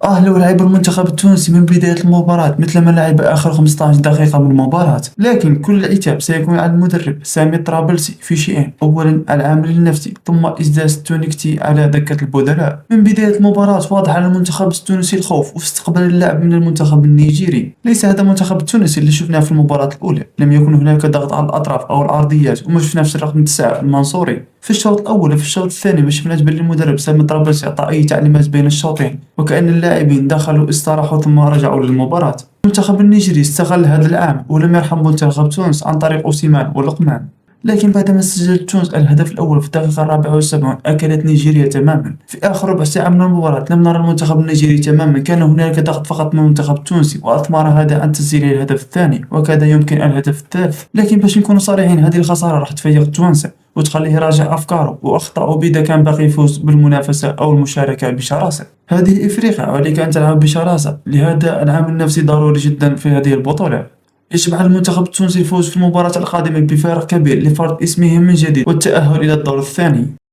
لو لعب المنتخب التونسي من بداية المباراة مثل ما لعب آخر 15 دقيقة من المباراة، لكن كل العتاب سيكون على المدرب سامي طرابلسي في شيئين: أولا العامل النفسي، ثم إسداس التونيكتي على دكة البدلاء. من بداية المباراة واضح على المنتخب التونسي الخوف واستقبال اللعب من المنتخب النيجيري. ليس هذا المنتخب التونسي اللي شفناه في المباراة الأولى، لم يكن هناك ضغط على الأطراف أو العرضيات، وما شفنا نفس الرقم 9 المنصوري في الشوط الأول. وفي الشوط الثاني ما شفناش بان المدرب سامي طرابلسي عطى أي تعليمات بين الشوطين، وكأن اللاعبين دخلوا استراحوا ثم رجعوا للمباراة. المنتخب النيجيري استغل هذا العام ولم يرحم منتخب تونس عن طريق أوسيمان ولقمان. لكن بعدما سجلت تونس الهدف الأول في الدقيقة 74 أكلت نيجيريا تماما. في آخر ربع ساعة من المباراة لم نرى المنتخب النيجيري تماما، كان هنالك ضغط فقط من المنتخب التونسي، وأثمر هذا عن تسجيل الهدف الثاني وكاد يمكن الهدف الثالث. لكن باش نكون صريحين، هذه الخسارة راح تفيق التوانسة وتخليه يراجع أفكاره وأخطأه بإذا كان باقي يفوز بالمنافسة أو المشاركة بشراسة. هذه إفريقيا وعليك أن تلعب بشراسة، لهذا العامل النفسي ضروري جدا في هذه البطولة. يجب على المنتخب التونسي الفوز في المباراة القادمة بفارق كبير لفرض اسمه من جديد والتأهل إلى الدور الثاني.